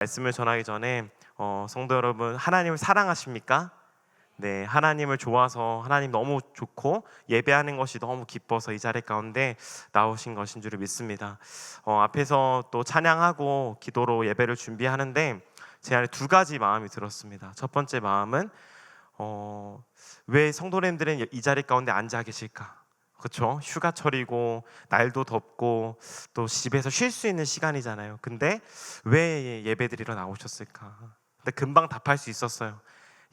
말씀을 전하기 전에 성도 여러분, 하나님을 사랑하십니까? 네, 하나님을 좋아서 하나님 너무 좋고 예배하는 것이 너무 기뻐서 이 자리 가운데 나오신 것인 줄 믿습니다. 앞에서 또 찬양하고 기도로 예배를 준비하는데 제 안에 두 가지 마음이 들었습니다. 첫 번째 마음은 왜 성도님들은 이 자리 가운데 앉아 계실까? 그렇죠? 휴가철이고 날도 덥고 또 집에서 쉴 수 있는 시간이잖아요. 근데 왜 예배드리러 나오셨을까? 근데 금방 답할 수 있었어요.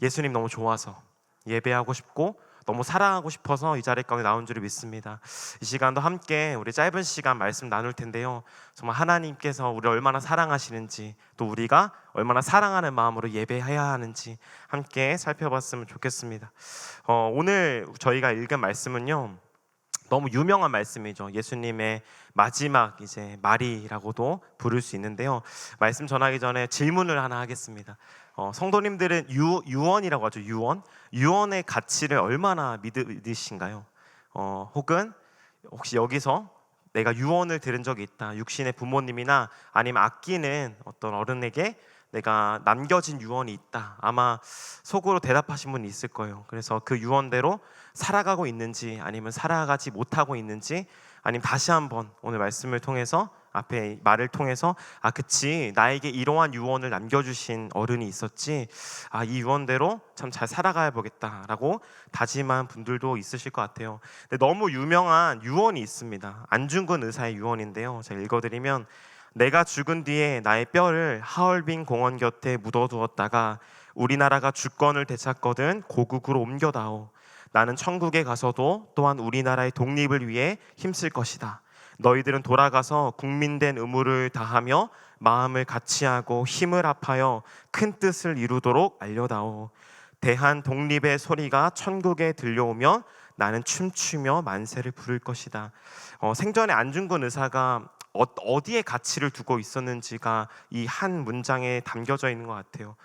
예수님 너무 좋아서 예배하고 싶고 너무 사랑하고 싶어서 이 자리 가운데 나온 줄 믿습니다. 이 시간도 함께 우리 짧은 시간 말씀 나눌 텐데요, 정말 하나님께서 우리를 얼마나 사랑하시는지, 또 우리가 얼마나 사랑하는 마음으로 예배해야 하는지 함께 살펴봤으면 좋겠습니다. 오늘 저희가 읽은 말씀은요, 너무 유명한 말씀이죠. 예수님의 마지막 이제 말이라고도 부를 수 있는데요. 말씀 전하기 전에 질문을 하나 하겠습니다. 성도님들은 유언이라고 하죠. 유언의 가치를 얼마나 믿으신가요? 혹은 혹시 여기서 내가 유언을 들은 적이 있다, 육신의 부모님이나 아니면 아끼는 어떤 어른에게 내가 남겨진 유언이 있다, 아마 속으로 대답하신 분이 있을 거예요. 그래서 그 유언대로 살아가고 있는지 아니면 살아가지 못하고 있는지, 아니면 다시 한번 오늘 말씀을 통해서, 앞에 말을 통해서 그치, 나에게 이러한 유언을 남겨주신 어른이 있었지, 이 유언대로 참 잘 살아가야 보겠다라고 다짐한 분들도 있으실 것 같아요. 근데 너무 유명한 유언이 있습니다. 안중근 의사의 유언인데요, 제가 읽어드리면, 내가 죽은 뒤에 나의 뼈를 하얼빈 공원 곁에 묻어두었다가 우리나라가 주권을 되찾거든 고국으로 옮겨다오. 나는 천국에 가서도 또한 우리나라의 독립을 위해 힘쓸 것이다. 너희들은 돌아가서 국민된 의무를 다하며 마음을 같이하고 힘을 합하여 큰 뜻을 이루도록 알려다오. 대한 독립의 소리가 천국에 들려오면 나는 춤추며 만세를 부를 것이다. 생전에 안중근 의사가 어디에 가치를 두고 있었는지가 이 한 문장에 담겨져 있는 것 같아요.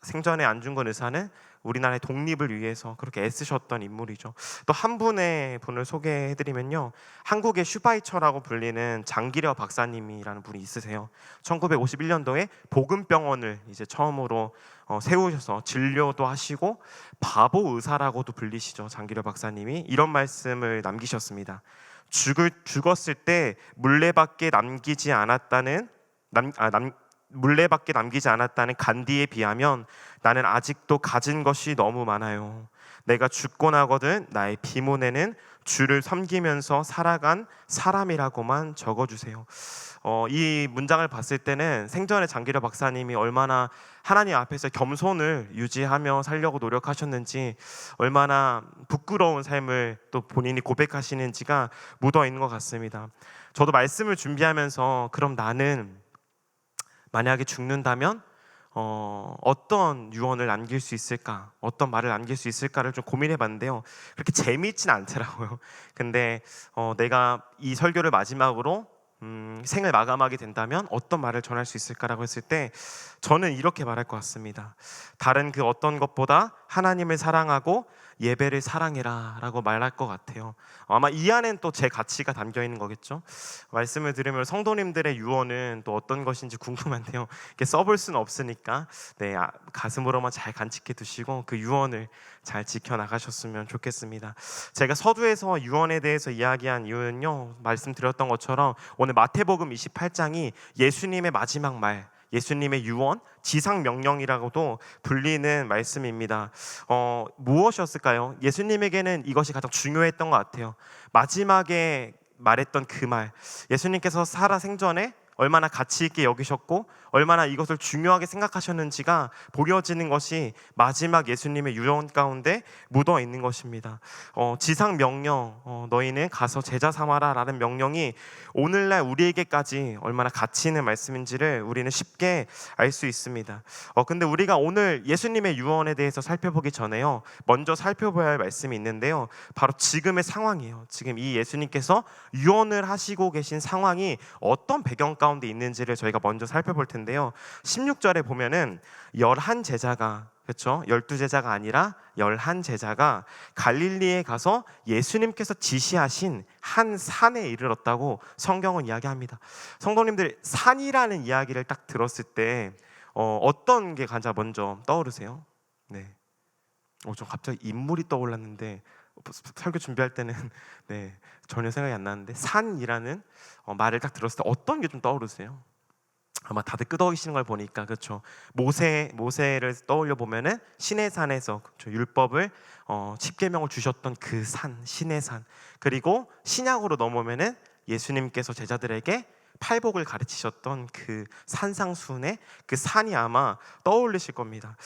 생전에 안중근 의사는 우리나라의 독립을 위해서 그렇게 애쓰셨던 인물이죠. 또 한 분을 소개해드리면요, 한국의 슈바이처라고 불리는 장기려 박사님이라는 분이 있으세요. 1951년도에 복음병원을 이제 처음으로 세우셔서 진료도 하시고 바보 의사라고도 불리시죠. 장기려 박사님이 이런 말씀을 남기셨습니다. 죽었을 때 물레밖에 남기지 않았다는 간디에 비하면 나는 아직도 가진 것이 너무 많아요. 내가 죽고 나거든 나의 비문에는 주를 섬기면서 살아간 사람이라고만 적어주세요. 이 문장을 봤을 때는 생전에 장기려 박사님이 얼마나 하나님 앞에서 겸손을 유지하며 살려고 노력하셨는지, 얼마나 부끄러운 삶을 또 본인이 고백하시는지가 묻어 있는 것 같습니다. 저도 말씀을 준비하면서 그럼 나는 만약에 죽는다면 어떤 유언을 남길 수 있을까, 어떤 말을 남길 수 있을까를 좀 고민해 봤는데요, 그렇게 재미있진 않더라고요. 근데 내가 이 설교를 마지막으로 생을 마감하게 된다면 어떤 말을 전할 수 있을까라고 했을 때 저는 이렇게 말할 것 같습니다. 다른 그 어떤 것보다 하나님을 사랑하고 예배를 사랑해라 라고 말할 것 같아요. 아마 이 안엔 또 제 가치가 담겨 있는 거겠죠. 말씀을 들으면 성도님들의 유언은 또 어떤 것인지 궁금한데요, 이렇게 써볼 수는 없으니까 가슴으로만 잘 간직해 두시고 그 유언을 잘 지켜나가셨으면 좋겠습니다. 제가 서두에서 유언에 대해서 이야기한 이유는요, 말씀드렸던 것처럼 오늘 마태복음 28장이 예수님의 마지막 말, 예수님의 유언, 지상명령이라고도 불리는 말씀입니다. 무엇이었을까요? 예수님에게는 이것이 가장 중요했던 것 같아요. 마지막에 말했던 그 말, 예수님께서 살아 생전에 얼마나 가치 있게 여기셨고 얼마나 이것을 중요하게 생각하셨는지가 보여지는 것이 마지막 예수님의 유언 가운데 묻어 있는 것입니다. 지상 명령, 너희는 가서 제자 삼아라 라는 명령이 오늘날 우리에게까지 얼마나 가치 있는 말씀인지를 우리는 쉽게 알 수 있습니다. 근데 우리가 오늘 예수님의 유언에 대해서 살펴보기 전에요, 먼저 살펴봐야 할 말씀이 있는데요, 바로 지금의 상황이에요. 지금 이 예수님께서 유언을 하시고 계신 상황이 어떤 배경 가운데 있는지를 저희가 먼저 살펴볼 텐데요, 16절에 보면은 11 제자가 그렇죠? 12제자가 아니라 11제자가 갈릴리에 가서 예수님께서 지시하신 한 산에 이르렀다고 성경은 이야기합니다. 성도님들, 산이라는 이야기를 딱 들었을 때 어떤 게 가장 먼저 떠오르세요? 네. 좀 갑자기 인물이 떠올랐는데 설교 준비할 때는 네, 전혀 생각이 안 나는데, 산이라는 말을 딱 들었을 때 어떤 게 좀 떠오르세요? 아마 다들 끄덕이시는 걸 보니까, 그렇죠, 모세를 떠올려 보면은 시내산에서, 그렇죠, 율법을 10계명을 주셨던 그 산, 시내산. 그리고 신약으로 넘어오면은 예수님께서 제자들에게 팔복을 가르치셨던 그 산상수훈의 그 산이 아마 떠올리실 겁니다.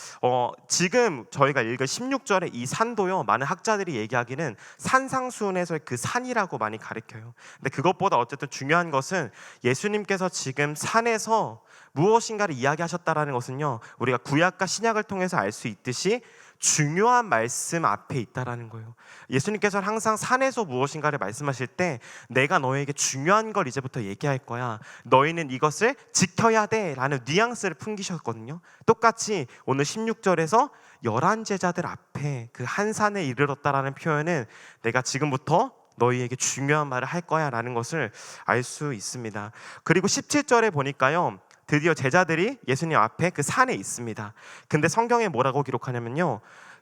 지금 저희가 읽은 16절의 이 산도요, 많은 학자들이 얘기하기는 산상수훈에서의 그 산이라고 많이 가르쳐요. 근데 그것보다 어쨌든 중요한 것은 예수님께서 지금 산에서 무엇인가를 이야기하셨다라는 것은요, 우리가 구약과 신약을 통해서 알 수 있듯이 중요한 말씀 앞에 있다라는 거예요. 예수님께서는 항상 산에서 무엇인가를 말씀하실 때 내가 너에게 중요한 걸 이제부터 얘기할 거야, 너희는 이것을 지켜야 돼 라는 뉘앙스를 풍기셨거든요. 똑같이 오늘 16절에서 11제자들 앞에 그 한 산에 이르렀다라는 표현은 내가 지금부터 너희에게 중요한 말을 할 거야 라는 것을 알 수 있습니다. 그리고 17절에 보니까요, 드디어 제자들이 예수님 앞에 그 산에 있습니다. 근데 성경에 뭐라고 기록하냐면요,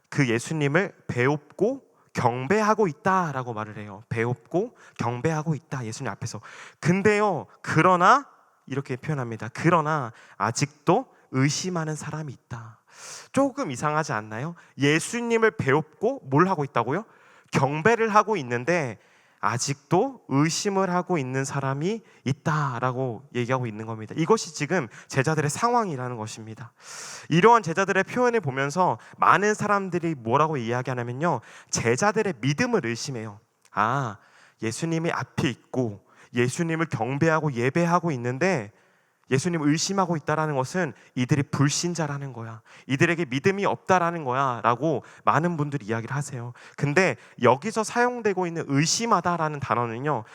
그 예수님을 배웁고 경배하고 있다라고 말을 해요. 배웁고 경배하고 있다, 예수님 앞에서. 근데요, 그러나 이렇게 표현합니다. 그러나 아직도 의심하는 사람이 있다. 조금 이상하지 않나요? 예수님을 배웁고 뭘 하고 있다고요? 경배를 하고 있는데 아직도 의심을 하고 있는 사람이 있다라고 얘기하고 있는 겁니다. 이것이 지금 제자들의 상황이라는 것입니다. 이러한 제자들의 표현을 보면서 많은 사람들이 뭐라고 이야기하냐면요, 제자들의 믿음을 의심해요. 예수님이 앞에 있고 예수님을 경배하고 예배하고 있는데 예수님을 의심하고 있다라는 것은 이들이 불신자라는 거야, 이들에게 믿음이 없다라는 거야 라고 많은 분들이 이야기를 하세요. 근데 여기서 사용되고 있는 의심하다라는 단어는요,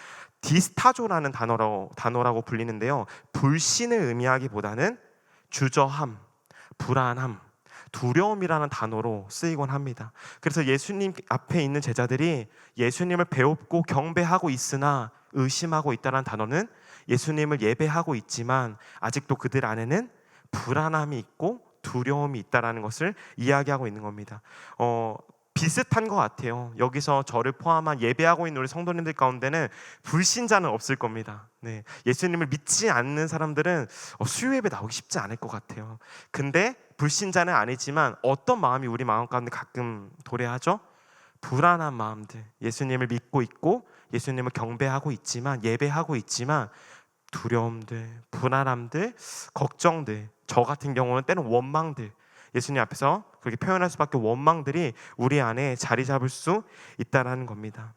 디스타조라는 단어라고 불리는데요, 불신을 의미하기보다는 주저함, 불안함, 두려움이라는 단어로 쓰이곤 합니다. 그래서 예수님 앞에 있는 제자들이 예수님을 배웁고 경배하고 있으나 의심하고 있다는 단어는 예수님을 예배하고 있지만 아직도 그들 안에는 불안함이 있고 두려움이 있다는 것을 이야기하고 있는 겁니다. 비슷한 것 같아요. 여기서 저를 포함한 예배하고 있는 우리 성도님들 가운데는 불신자는 없을 겁니다. 네, 예수님을 믿지 않는 사람들은 수요 예배 나오기 쉽지 않을 것 같아요. 근데 불신자는 아니지만 어떤 마음이 우리 마음 가운데 가끔 도래하죠? 불안한 마음들, 예수님을 믿고 있고 예수님을 경배하고 있지만, 예배하고 있지만 두려움들, 불안함들, 걱정들, 저 같은 경우는 때는 원망들, 예수님 앞에서 그렇게 표현할 수밖에 원망들이 우리 안에 자리 잡을 수 있다는 겁니다.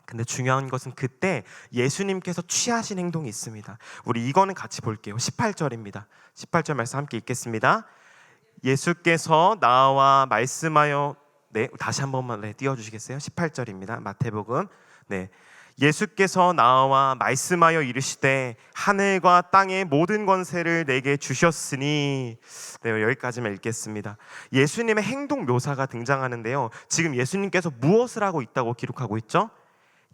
근데 중요한 것은 그때 예수님께서 취하신 행동이 있습니다. 우리 이거는 같이 볼게요. 18절입니다. 18절 말씀 함께 읽겠습니다. 예수께서 나와 말씀하여, 다시 한 번만 띄워주시겠어요? 18절입니다. 마태복음. 예수께서 나와 말씀하여 이르시되 하늘과 땅의 모든 권세를 내게 주셨으니. 여기까지만 읽겠습니다. 예수님의 행동 묘사가 등장하는데요, 지금 예수님께서 무엇을 하고 있다고 기록하고 있죠?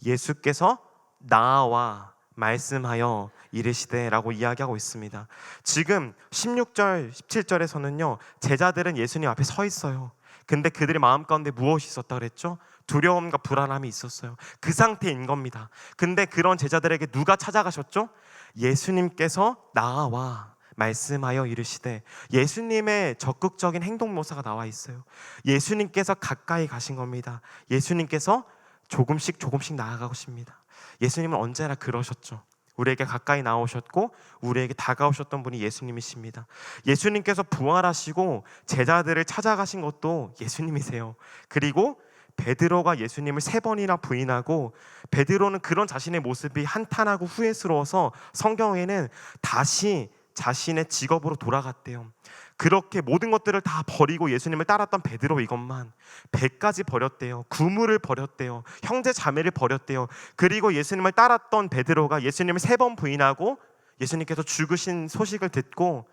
예수께서 나와 말씀하여 이르시되 라고 이야기하고 있습니다. 지금 16절 17절에서는요 제자들은 예수님 앞에 서 있어요. 근데 그들의 마음 가운데 무엇이 있었다 그랬죠? 두려움과 불안함이 있었어요. 그 상태인 겁니다. 근데 그런 제자들에게 누가 찾아가셨죠? 예수님께서 나와 말씀하여 이르시되. 예수님의 적극적인 행동 묘사가 나와 있어요. 예수님께서 가까이 가신 겁니다. 예수님께서 조금씩 나아가십니다. 예수님은 언제나 그러셨죠. 우리에게 가까이 나오셨고 우리에게 다가오셨던 분이 예수님이십니다. 예수님께서 부활하시고 제자들을 찾아가신 것도 예수님이세요. 그리고 베드로가 예수님을 3번이나 부인하고, 베드로는 그런 자신의 모습이 한탄하고 후회스러워서 성경에는 다시 자신의 직업으로 돌아갔대요. 그렇게 모든 것들을 다 버리고 예수님을 따랐던 베드로 이것만 배까지 버렸대요. 구물을 버렸대요. 형제 자매를 버렸대요. 그리고 예수님을 따랐던 베드로가 예수님을 3번 부인하고 예수님께서 죽으신 소식을 듣고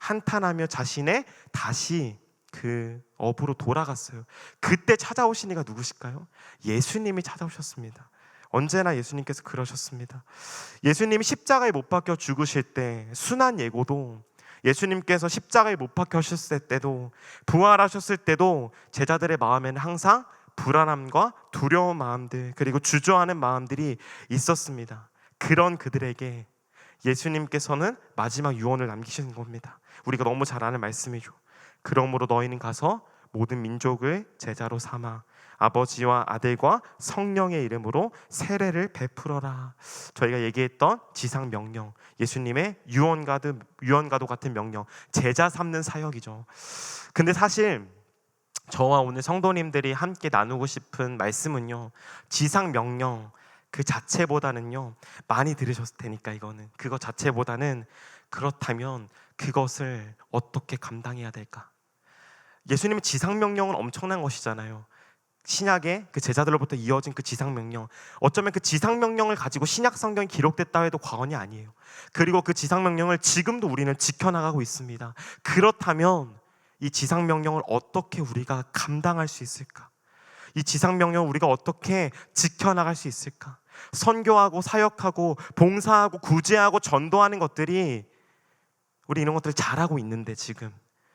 한탄하며 자신의 다시 그 업으로 돌아갔어요. 그때 찾아오신 이가 누구실까요? 예수님이 찾아오셨습니다. 언제나 예수님께서 그러셨습니다. 예수님이 십자가에 못 박혀 죽으실 때 순한 예고도, 예수님께서 십자가에 못 박혀셨을 때도, 부활하셨을 때도 제자들의 마음에는 항상 불안함과 두려운 마음들, 그리고 주저하는 마음들이 있었습니다. 그런 그들에게 예수님께서는 마지막 유언을 남기시는 겁니다. 우리가 너무 잘 아는 말씀이죠. 그러므로 너희는 가서 모든 민족을 제자로 삼아 아버지와 아들과 성령의 이름으로 세례를 베풀어라. 저희가 얘기했던 지상 명령, 예수님의 유언과도 같은 명령, 제자 삼는 사역이죠. 근데 사실 저와 오늘 성도님들이 함께 나누고 싶은 말씀은요, 지상 명령 그 자체보다는요, 많이 들으셨을 테니까 이거는 그거 자체보다는, 그렇다면 그것을 어떻게 감당해야 될까? 예수님의 지상 명령은 엄청난 것이잖아요. 신약의 그 제자들로부터 이어진 그 지상 명령, 어쩌면 그 지상 명령을 가지고 신약 성경이 기록됐다 해도 과언이 아니에요. 그리고 그 지상 명령을 지금도 우리는 지켜나가고 있습니다. 그렇다면 이 지상 명령을 어떻게 우리가 감당할 수 있을까? 이 지상 명령을 우리가 어떻게 지켜나갈 수 있을까? 선교하고 사역하고 봉사하고 구제하고 전도하는 것들이, 우리 이런 것들을 잘하고 있는데, 지금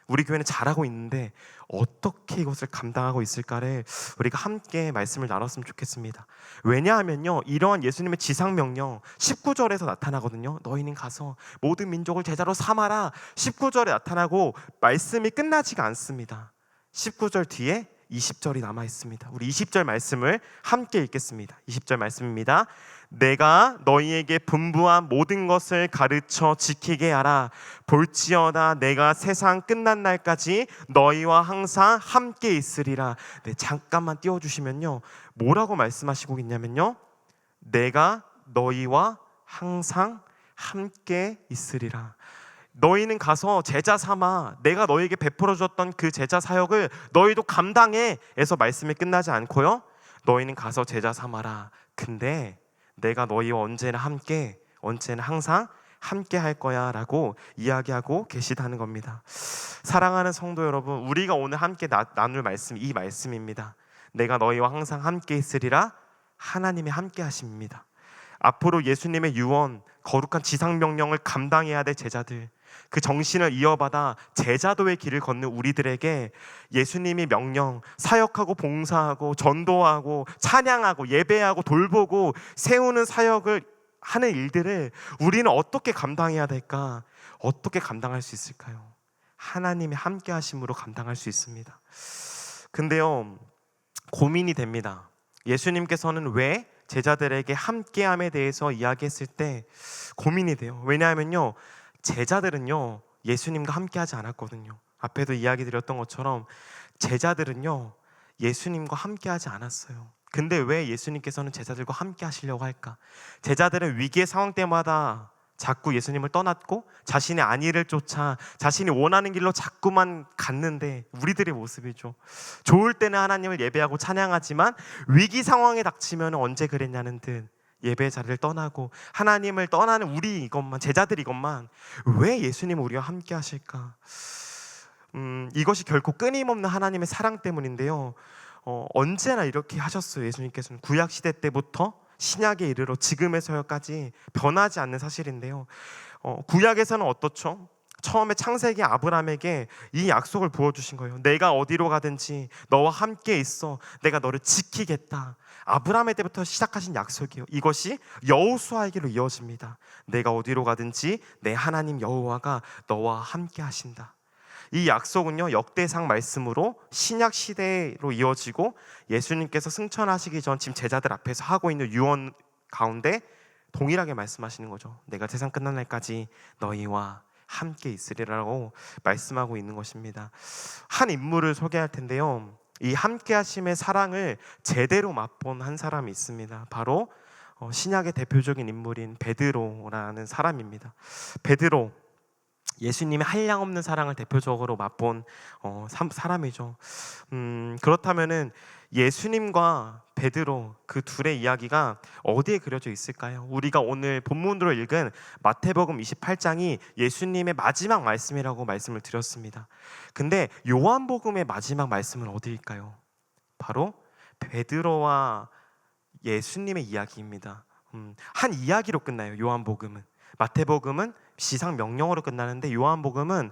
우리 교회는 잘하고 있는데 어떻게 이것을 감당하고 있을까를 우리가 함께 말씀을 나눴으면 좋겠습니다. 왜냐하면요, 이러한 예수님의 지상명령 19절에서 나타나거든요. 너희는 가서 모든 민족을 제자로 삼아라. 19절에 나타나고 말씀이 끝나지가 않습니다. 19절 뒤에 20절이 남아 있습니다. 우리 20절 말씀을 함께 읽겠습니다. 20절 말씀입니다. 내가 너희에게 분부한 모든 것을 가르쳐 지키게 하라. 볼지어다 내가 세상 끝난 날까지 너희와 항상 함께 있으리라. 네, 잠깐만 띄워주시면요, 뭐라고 말씀하시고 있냐면요, 내가 너희와 항상 함께 있으리라. 너희는 가서 제자 삼아, 내가 너희에게 베풀어 줬던 그 제자 사역을 너희도 감당해 에서 말씀이 끝나지 않고요, 너희는 가서 제자 삼아라. 근데 내가 너희와 언제나 항상 함께 할 거야 라고 이야기하고 계시다는 겁니다. 사랑하는 성도 여러분, 우리가 오늘 함께 나눌 말씀, 이 말씀입니다. 내가 너희와 항상 함께 있으리라. 하나님의 함께 하심입니다. 앞으로 예수님의 유언, 거룩한 지상명령을 감당해야 될 제자들, 그 정신을 이어받아 제자도의 길을 걷는 우리들에게 예수님이 명령, 사역하고 봉사하고 전도하고 찬양하고 예배하고 돌보고 세우는 사역을 하는 일들을 우리는 어떻게 감당해야 될까? 어떻게 감당할 수 있을까요? 하나님의 함께 하심으로 감당할 수 있습니다. 근데요, 고민이 됩니다. 예수님께서는 왜 제자들에게 함께함에 대해서 이야기했을 때 고민이 돼요. 왜냐하면요, 제자들은요 예수님과 함께하지 않았거든요. 앞에도 이야기 드렸던 것처럼 제자들은요 예수님과 함께하지 않았어요. 근데 왜 예수님께서는 제자들과 함께 하시려고 할까? 제자들은 위기의 상황 때마다 자꾸 예수님을 떠났고 자신의 안위를 쫓아 자신이 원하는 길로 자꾸만 갔는데, 우리들의 모습이죠. 좋을 때는 하나님을 예배하고 찬양하지만 위기 상황에 닥치면 언제 그랬냐는 듯 예배 자리를 떠나고 하나님을 떠나는 우리 이것만, 제자들 이것만, 왜 예수님은 우리와 함께 하실까? 이것이 결코 끊임없는 하나님의 사랑 때문인데요, 언제나 이렇게 하셨어요. 예수님께서는 구약 시대 때부터 신약에 이르러 지금의 서역까지 변하지 않는 사실인데요, 구약에서는 어떻죠? 처음에 창세기 아브라함에게 이 약속을 부어주신 거예요. 내가 어디로 가든지 너와 함께 있어. 내가 너를 지키겠다. 아브라함의 때부터 시작하신 약속이에요. 이것이 여호수아에게로 이어집니다. 내가 어디로 가든지 내 하나님 여호와가 너와 함께 하신다. 이 약속은요 역대상 말씀으로 신약 시대로 이어지고 예수님께서 승천하시기 전 지금 제자들 앞에서 하고 있는 유언 가운데 동일하게 말씀하시는 거죠. 내가 세상 끝난 날까지 너희와 함께 있으리라고 말씀하고 있는 것입니다. 한 인물을 소개할 텐데요, 이 함께 하심의 사랑을 제대로 맛본 한 사람이 있습니다. 바로 신약의 대표적인 인물인 베드로라는 사람입니다. 베드로, 예수님의 한량없는 사랑을 대표적으로 맛본 사람이죠. 그렇다면은 예수님과 베드로 그 둘의 이야기가 어디에 그려져 있을까요? 우리가 오늘 본문으로 읽은 마태복음 28장이 예수님의 마지막 말씀이라고 말씀을 드렸습니다. 근데 요한복음의 마지막 말씀은 어디일까요? 바로 베드로와 예수님의 이야기입니다. 한 이야기로 끝나요. 요한복음은. 마태복음은 시상 명령으로 끝나는데 요한복음은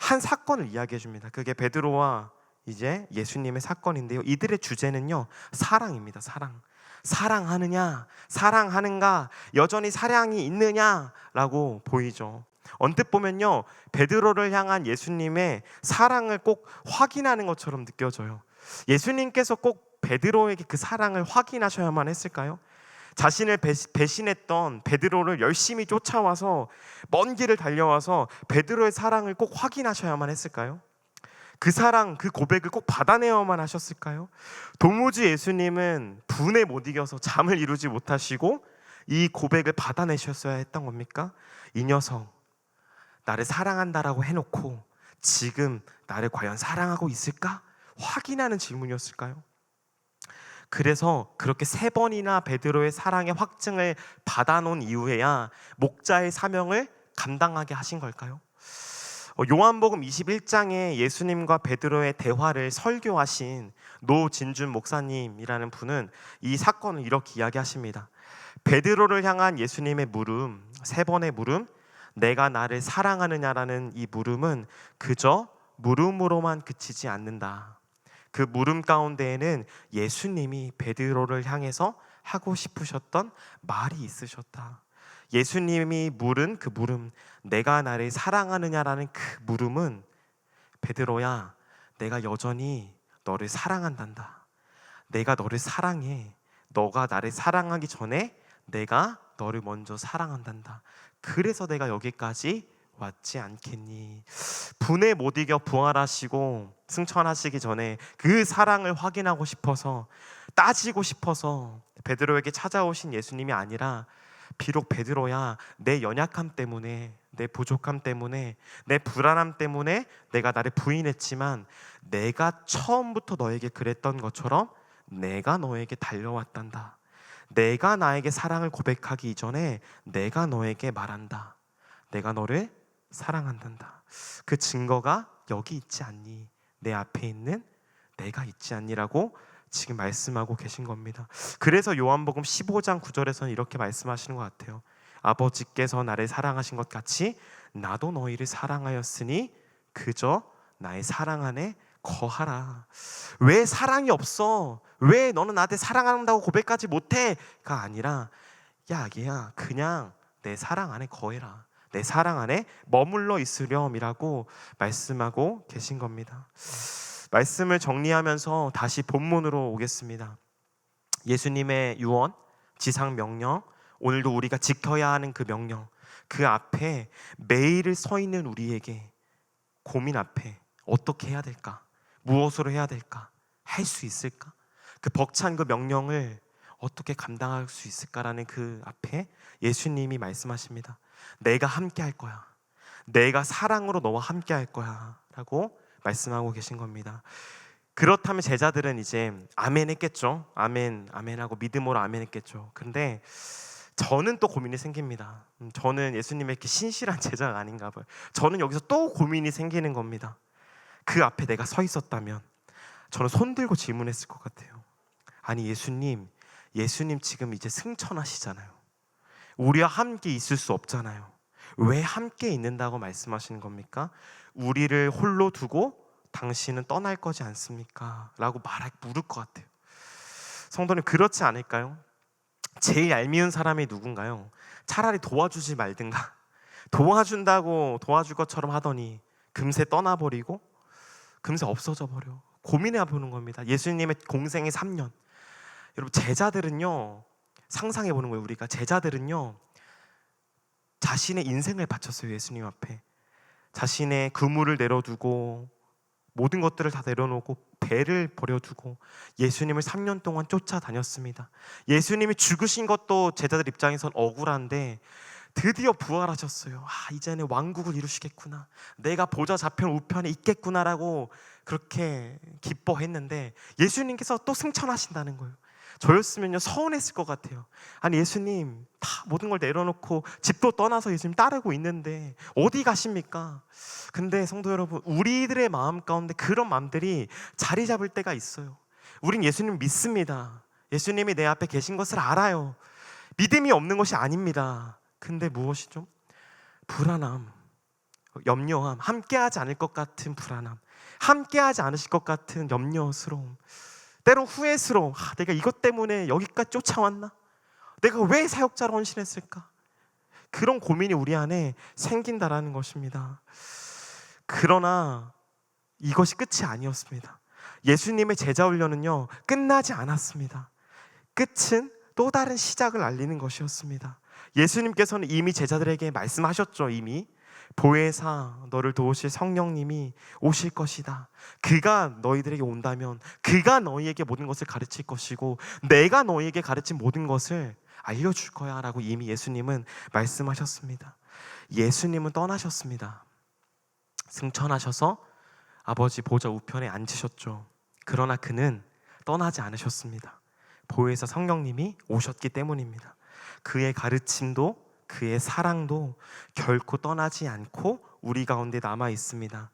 한 사건을 이야기해 줍니다. 그게 베드로와 이제 예수님의 사건인데요. 이들의 주제는요, 사랑입니다. 사랑. 사랑하느냐, 사랑하는가, 여전히 사랑이 있느냐라고 보이죠. 언뜻 보면요, 베드로를 향한 예수님의 사랑을 꼭 확인하는 것처럼 느껴져요. 예수님께서 꼭 베드로에게 그 사랑을 확인하셔야만 했을까요? 자신을 배신했던 베드로를 열심히 쫓아와서 먼 길을 달려와서 베드로의 사랑을 꼭 확인하셔야만 했을까요? 그 사랑, 그 고백을 꼭 받아내야만 하셨을까요? 도무지 예수님은 분에 못 이겨서 잠을 이루지 못하시고 이 고백을 받아내셨어야 했던 겁니까? 이 녀석 나를 사랑한다라고 해놓고 지금 나를 과연 사랑하고 있을까? 확인하는 질문이었을까요? 그래서 그렇게 3번이나 베드로의 사랑의 확증을 받아놓은 이후에야 목자의 사명을 감당하게 하신 걸까요? 요한복음 21장에 예수님과 베드로의 대화를 설교하신 노진준 목사님이라는 분은 이 사건을 이렇게 이야기하십니다. 베드로를 향한 예수님의 물음, 3번의 물음, 내가 나를 사랑하느냐라는 이 물음은 그저 물음으로만 그치지 않는다. 그 물음 가운데에는 예수님이 베드로를 향해서 하고 싶으셨던 말이 있으셨다. 예수님이 물은 그 물음, 내가 나를 사랑하느냐라는 그 물음은 베드로야, 내가 여전히 너를 사랑한단다. 내가 너를 사랑해. 너가 나를 사랑하기 전에 내가 너를 먼저 사랑한단다. 그래서 내가 여기까지 왔지 않겠니? 분에 못 이겨 부활하시고 승천하시기 전에 그 사랑을 확인하고 싶어서, 따지고 싶어서 베드로에게 찾아오신 예수님이 아니라, 비록 베드로야, 내 연약함 때문에, 내 부족함 때문에, 내 불안함 때문에 내가 나를 부인했지만 내가 처음부터 너에게 그랬던 것처럼 내가 너에게 달려왔단다. 내가 나에게 사랑을 고백하기 이전에 내가 너에게 말한다. 내가 너를 사랑한단다. 그 증거가 여기 있지 않니? 내 앞에 있는 내가 있지 않니라고 지금 말씀하고 계신 겁니다. 그래서 요한복음 15장 9절에서는 이렇게 말씀하시는 것 같아요. 아버지께서 나를 사랑하신 것 같이 나도 너희를 사랑하였으니 그저 나의 사랑 안에 거하라. 왜 사랑이 없어? 왜 너는 나한테 사랑한다고 고백하지 못해?가 아니라, 야 아기야, 그냥 내 사랑 안에 거해라. 내 사랑 안에 머물러 있으렴이라고 말씀하고 계신 겁니다. 말씀을 정리하면서 다시 본문으로 오겠습니다. 예수님의 유언, 지상 명령, 오늘도 우리가 지켜야 하는 그 명령, 그 앞에 매일 서 있는 우리에게 고민 앞에 어떻게 해야 될까? 무엇으로 해야 될까? 할 수 있을까? 그 벅찬 그 명령을 어떻게 감당할 수 있을까라는 그 앞에 예수님이 말씀하십니다. 내가 함께 할 거야. 내가 사랑으로 너와 함께 할 거야 라고 말씀하고 계신 겁니다. 그렇다면 제자들은 이제 아멘 했겠죠. 아멘, 아멘 하고 믿음으로 아멘 했겠죠. 근데 저는 또 고민이 생깁니다. 저는 예수님의 이렇게 신실한 제자가 아닌가 봐요. 저는 여기서 또 고민이 생기는 겁니다. 그 앞에 내가 서 있었다면 저는 손 들고 질문했을 것 같아요. 아니 예수님 지금 이제 승천하시잖아요. 우리와 함께 있을 수 없잖아요. 왜 함께 있는다고 말씀하시는 겁니까? 우리를 홀로 두고 당신은 떠날 거지 않습니까? 라고 물을 것 같아요. 성도님, 그렇지 않을까요? 제일 얄미운 사람이 누군가요? 차라리 도와주지 말든가, 도와준다고 도와줄 것처럼 하더니 금세 떠나버리고 금세 없어져 버려. 고민해 보는 겁니다. 예수님의 공생의 3년. 여러분, 제자들은요, 상상해 보는 거예요. 우리가 제자들은요 자신의 인생을 바쳤어요. 예수님 앞에 자신의 그물을 내려두고 모든 것들을 다 내려놓고 배를 버려두고 예수님을 3년 동안 쫓아다녔습니다. 예수님이 죽으신 것도 제자들 입장에선 억울한데 드디어 부활하셨어요. 이제는 왕국을 이루시겠구나, 내가 보좌 좌편 우편에 있겠구나라고 그렇게 기뻐했는데 예수님께서 또 승천하신다는 거예요. 저였으면요 서운했을 것 같아요. 아니 예수님 다 모든 걸 내려놓고 집도 떠나서 예수님 따르고 있는데 어디 가십니까? 근데 성도 여러분, 우리들의 마음 가운데 그런 마음들이 자리 잡을 때가 있어요. 우린 예수님 믿습니다. 예수님이 내 앞에 계신 것을 알아요. 믿음이 없는 것이 아닙니다. 근데 무엇이죠? 불안함, 염려함, 함께하지 않을 것 같은 불안함, 함께하지 않으실 것 같은 염려스러움, 때론 후회스러움. 내가 이것 때문에 여기까지 쫓아왔나? 내가 왜 사역자로 헌신했을까? 그런 고민이 우리 안에 생긴다라는 것입니다. 그러나 이것이 끝이 아니었습니다. 예수님의 제자 훈련은요 끝나지 않았습니다. 끝은 또 다른 시작을 알리는 것이었습니다. 예수님께서는 이미 제자들에게 말씀하셨죠. 이미 보혜사 너를 도우실 성령님이 오실 것이다. 그가 너희들에게 온다면 그가 너희에게 모든 것을 가르칠 것이고 내가 너희에게 가르친 모든 것을 알려줄 거야 라고 이미 예수님은 말씀하셨습니다. 예수님은 떠나셨습니다. 승천하셔서 아버지 보좌 우편에 앉으셨죠. 그러나 그는 떠나지 않으셨습니다. 보혜사 성령님이 오셨기 때문입니다. 그의 가르침도 그의 사랑도 결코 떠나지 않고 우리 가운데 남아 있습니다.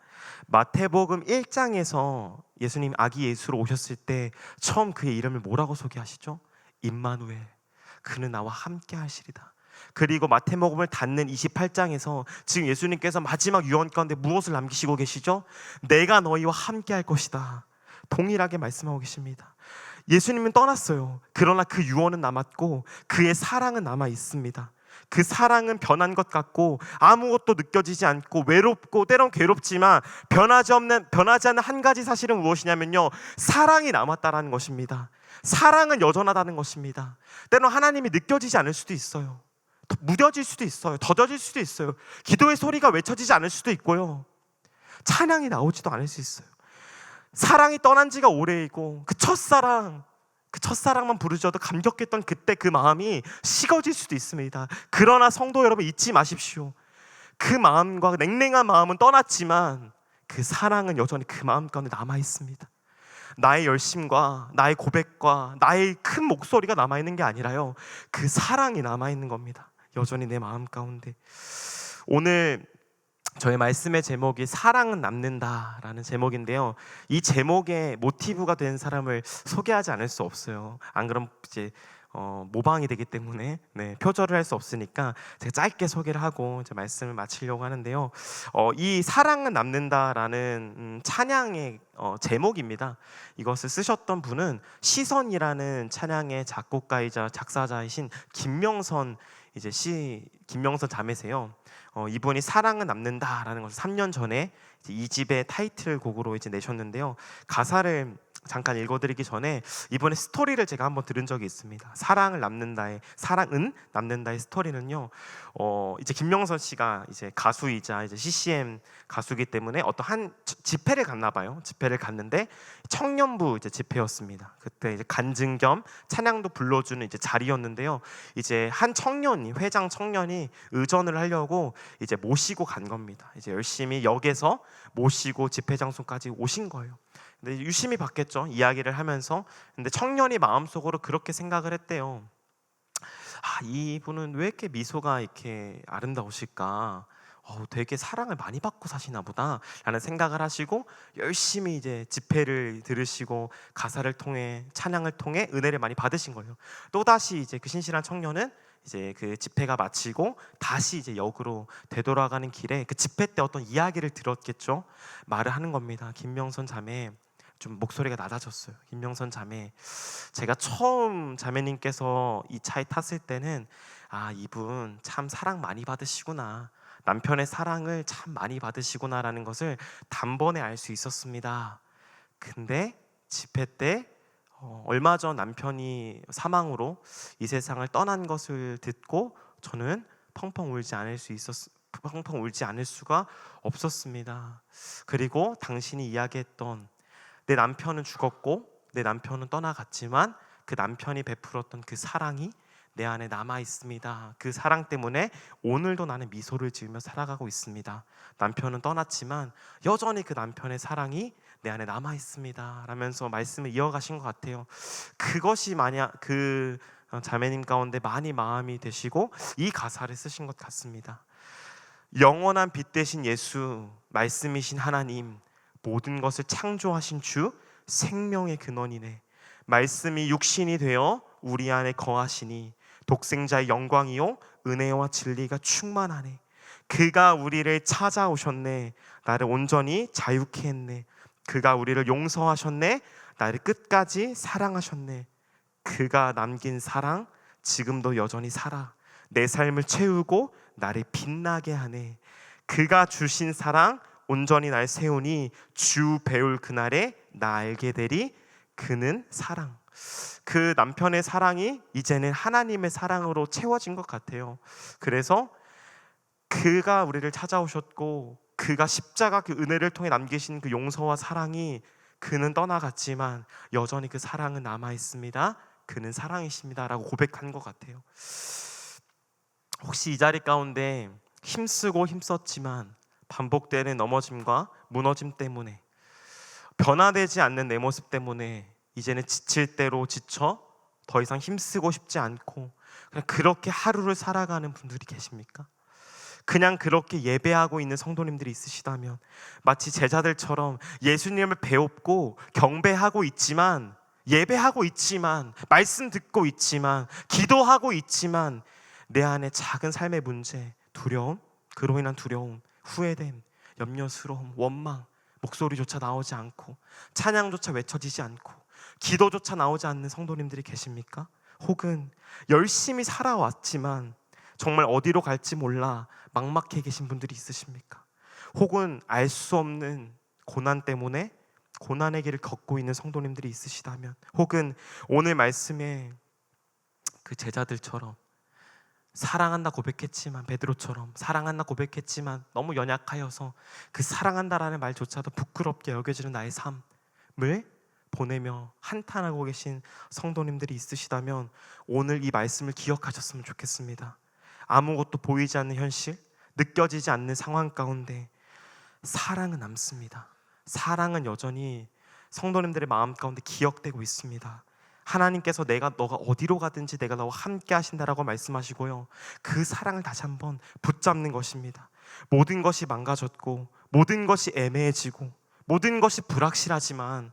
마태복음 1장에서 예수님 아기 예수로 오셨을 때 처음 그의 이름을 뭐라고 소개하시죠? 임마누엘, 그는 나와 함께 하시리다. 그리고 마태복음을 닫는 28장에서 지금 예수님께서 마지막 유언 가운데 무엇을 남기시고 계시죠? 내가 너희와 함께 할 것이다. 동일하게 말씀하고 계십니다. 예수님은 떠났어요. 그러나 그 유언은 남았고 그의 사랑은 남아 있습니다. 그 사랑은 변한 것 같고 아무것도 느껴지지 않고 외롭고 때론 괴롭지만 변하지 않는 한 가지 사실은 무엇이냐면요, 사랑이 남았다라는 것입니다. 사랑은 여전하다는 것입니다. 때론 하나님이 느껴지지 않을 수도 있어요. 무뎌질 수도 있어요. 더뎌질 수도 있어요. 기도의 소리가 외쳐지지 않을 수도 있고요, 찬양이 나오지도 않을 수 있어요. 사랑이 떠난 지가 오래이고 그 첫사랑만 부르짖어도 감격했던 그때 그 마음이 식어질 수도 있습니다. 그러나 성도 여러분 잊지 마십시오. 그 마음과 냉랭한 마음은 떠났지만 그 사랑은 여전히 그 마음 가운데 남아 있습니다. 나의 열심과 나의 고백과 나의 큰 목소리가 남아있는 게 아니라요, 그 사랑이 남아있는 겁니다. 여전히 내 마음 가운데. 오늘 저의 말씀의 제목이 사랑은 남는다라는 제목인데요, 이 제목의 모티브가 된 사람을 소개하지 않을 수 없어요. 안 그럼 이제 모방이 되기 때문에 표절을 할 수 없으니까 제가 짧게 소개를 하고 이제 말씀을 마치려고 하는데요. 이 사랑은 남는다라는 찬양의 제목입니다. 이것을 쓰셨던 분은 시선이라는 찬양의 작곡가이자 작사자이신 김명선 김명선 자매세요. 이분이 사랑은 남는다라는 것을 3년 전에 이제 2집의 타이틀곡으로 이제 내셨는데요. 가사를 잠깐 읽어드리기 전에 이번에 스토리를 제가 한번 들은 적이 있습니다. 사랑은 남는다의 스토리는요, 이제 김명선 씨가 이제 가수이자 이제 CCM 가수이기 때문에 어떤 한 집회를 갔나 봐요. 집회를 갔는데 청년부 이제 집회였습니다. 그때 이제 간증 겸 찬양도 불러주는 이제 자리였는데요. 이제 한 회장 청년이 의전을 하려고 이제 모시고 간 겁니다. 이제 열심히 역에서 모시고 집회 장소까지 오신 거예요. 근데 유심히 봤겠죠, 이야기를 하면서. 근데 청년이 마음속으로 그렇게 생각을 했대요. 이분은 왜 이렇게 미소가 이렇게 아름다우실까? 되게 사랑을 많이 받고 사시나 보다 라는 생각을 하시고 열심히 이제 집회를 들으시고 가사를 통해 찬양을 통해 은혜를 많이 받으신 거예요. 또다시 이제 그 신실한 청년은 이제 그 집회가 마치고 다시 이제 역으로 되돌아가는 길에 그 집회 때 어떤 이야기를 들었겠죠. 말을 하는 겁니다. 김명선 자매, 좀 목소리가 낮아졌어요. 김명선 자매, 제가 처음 자매님께서 이 차에 탔을 때는 이분 참 사랑 많이 받으시구나, 남편의 사랑을 참 많이 받으시구나라는 것을 단번에 알 수 있었습니다. 근데 집회 때 얼마 전 남편이 사망으로 이 세상을 떠난 것을 듣고 저는 펑펑 울지 않을 수가 없었습니다. 그리고 당신이 이야기했던 내 남편은 죽었고 내 남편은 떠나갔지만 그 남편이 베풀었던 그 사랑이 내 안에 남아 있습니다. 그 사랑 때문에 오늘도 나는 미소를 지으며 살아가고 있습니다. 남편은 떠났지만 여전히 그 남편의 사랑이 내 안에 남아 있습니다. 라면서 말씀을 이어가신 것 같아요. 그것이 만약 그 자매님 가운데 많이 마음이 되시고 이 가사를 쓰신 것 같습니다. 영원한 빛 되신 예수, 말씀이신 하나님, 모든 것을 창조하신 주, 생명의 근원이네. 말씀이 육신이 되어 우리 안에 거하시니 독생자의 영광이요 은혜와 진리가 충만하네. 그가 우리를 찾아오셨네. 나를 온전히 자유케 했네. 그가 우리를 용서하셨네. 나를 끝까지 사랑하셨네. 그가 남긴 사랑 지금도 여전히 살아 내 삶을 채우고 나를 빛나게 하네. 그가 주신 사랑 온전히 날 세우니 주 배울 그날에 나 알게 되리. 그는 사랑. 그 남편의 사랑이 이제는 하나님의 사랑으로 채워진 것 같아요. 그래서 그가 우리를 찾아오셨고 그가 십자가 그 은혜를 통해 남기신 그 용서와 사랑이 그는 떠나갔지만 여전히 그 사랑은 남아 있습니다. 그는 사랑이십니다 라고 고백한 것 같아요. 혹시 이 자리 가운데 힘쓰고 힘썼지만 반복되는 넘어짐과 무너짐 때문에 변화되지 않는 내 모습 때문에 이제는 지칠 대로 지쳐 더 이상 힘쓰고 싶지 않고 그냥 그렇게 하루를 살아가는 분들이 계십니까? 그냥 그렇게 예배하고 있는 성도님들이 있으시다면 마치 제자들처럼 예수님을 배웁고 경배하고 있지만 예배하고 있지만 말씀 듣고 있지만 기도하고 있지만 내 안에 작은 삶의 문제, 두려움, 그로 인한 두려움, 후회됨, 염려스러움, 원망, 목소리조차 나오지 않고 찬양조차 외쳐지지 않고 기도조차 나오지 않는 성도님들이 계십니까? 혹은 열심히 살아왔지만 정말 어디로 갈지 몰라 막막해 계신 분들이 있으십니까? 혹은 알 수 없는 고난 때문에 고난의 길을 걷고 있는 성도님들이 있으시다면, 혹은 오늘 말씀에 그 제자들처럼 사랑한다 고백했지만, 베드로처럼 사랑한다 고백했지만 너무 연약하여서 그 사랑한다라는 말조차도 부끄럽게 여겨지는 나의 삶을 보내며 한탄하고 계신 성도님들이 있으시다면 오늘 이 말씀을 기억하셨으면 좋겠습니다. 아무것도 보이지 않는 현실, 느껴지지 않는 상황 가운데 사랑은 남습니다. 사랑은 여전히 성도님들의 마음 가운데 기억되고 있습니다. 하나님께서 너가 어디로 가든지 내가 너와 함께 하신다라고 말씀하시고요, 그 사랑을 다시 한번 붙잡는 것입니다. 모든 것이 망가졌고 모든 것이 애매해지고 모든 것이 불확실하지만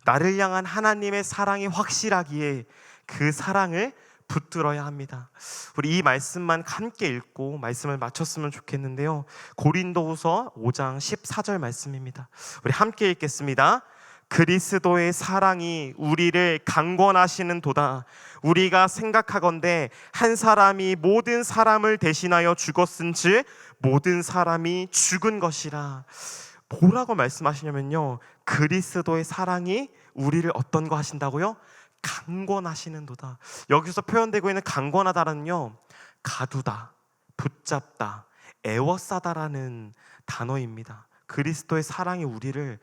나를 향한 하나님의 사랑이 확실하기에 그 사랑을 붙들어야 합니다. 우리 이 말씀만 함께 읽고 말씀을 마쳤으면 좋겠는데요, 고린도후서 5장 14절 말씀입니다. 우리 함께 읽겠습니다. 그리스도의 사랑이 우리를 강권하시는 도다. 우리가 생각하건대 한 사람이 모든 사람을 대신하여 죽었은즉 모든 사람이 죽은 것이라. 뭐라고 말씀하시냐면요, 그리스도의 사랑이 우리를 어떤 거 하신다고요? 강권하시는 도다. 여기서 표현되고 있는 강권하다는요, 가두다, 붙잡다, 애워싸다라는 단어입니다. 그리스도의 사랑이 우리를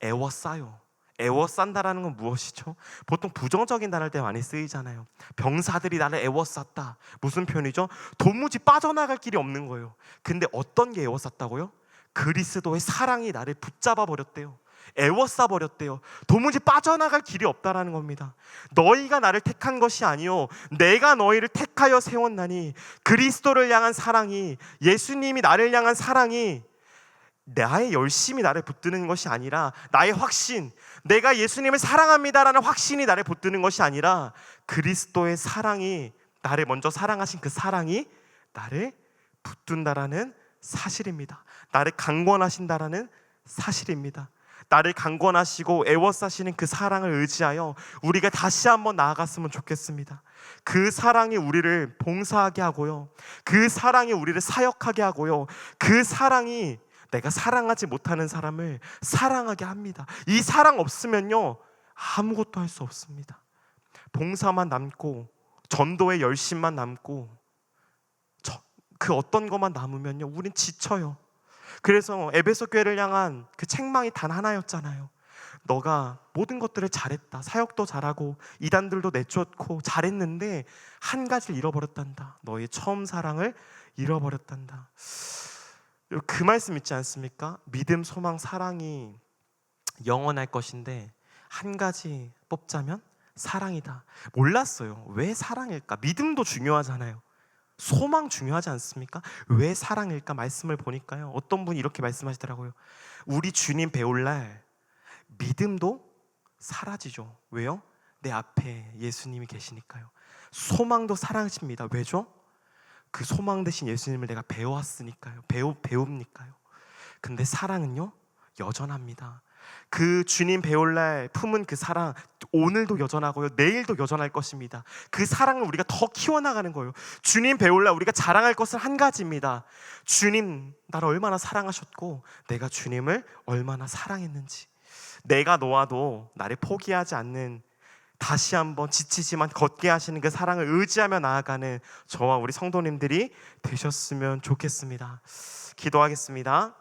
애워싸요. 애워싼다라는 건 무엇이죠? 보통 부정적인 단어일 때 많이 쓰이잖아요. 병사들이 나를 애워쌌다. 무슨 표현이죠? 도무지 빠져나갈 길이 없는 거예요. 근데 어떤 게 애워쌌다고요? 그리스도의 사랑이 나를 붙잡아 버렸대요. 애워싸 버렸대요. 도무지 빠져나갈 길이 없다라는 겁니다. 너희가 나를 택한 것이 아니요 내가 너희를 택하여 세웠나니. 그리스도를 향한 사랑이, 예수님이 나를 향한 사랑이 나의 열심이 나를 붙드는 것이 아니라, 나의 확신, 내가 예수님을 사랑합니다라는 확신이 나를 붙드는 것이 아니라 그리스도의 사랑이, 나를 먼저 사랑하신 그 사랑이 나를 붙든다라는 사실입니다. 나를 강권하신다라는 사실입니다. 나를 강권하시고 애워싸시는 그 사랑을 의지하여 우리가 다시 한번 나아갔으면 좋겠습니다. 그 사랑이 우리를 봉사하게 하고요, 그 사랑이 우리를 사역하게 하고요, 그 사랑이 내가 사랑하지 못하는 사람을 사랑하게 합니다. 이 사랑 없으면요 아무것도 할 수 없습니다. 봉사만 남고 전도의 열심만 남고 그 어떤 것만 남으면요 우린 지쳐요. 그래서 에베소 교회를 향한 그 책망이 단 하나였잖아요. 너가 모든 것들을 잘했다. 사역도 잘하고 이단들도 내쫓고 잘했는데 한 가지를 잃어버렸단다. 너의 처음 사랑을 잃어버렸단다. 그 말씀 있지 않습니까? 믿음, 소망, 사랑이 영원할 것인데 한 가지 뽑자면 사랑이다. 몰랐어요. 왜 사랑일까? 믿음도 중요하잖아요. 소망 중요하지 않습니까? 왜 사랑일까? 말씀을 보니까요, 어떤 분이 이렇게 말씀하시더라고요. 우리 주님 배울 날 믿음도 사라지죠. 왜요? 내 앞에 예수님이 계시니까요. 소망도 사라집니다. 왜죠? 그 소망 대신 예수님을 내가 배워왔으니까요. 배웁니까요. 근데 사랑은요, 여전합니다. 그 주님 배울 날 품은 그 사랑 오늘도 여전하고요, 내일도 여전할 것입니다. 그 사랑을 우리가 더 키워나가는 거예요. 주님 배울 날 우리가 자랑할 것은 한 가지입니다. 주님 나를 얼마나 사랑하셨고 내가 주님을 얼마나 사랑했는지. 내가 놓아도 나를 포기하지 않는, 다시 한번 지치지만 걷게 하시는 그 사랑을 의지하며 나아가는 저와 우리 성도님들이 되셨으면 좋겠습니다. 기도하겠습니다.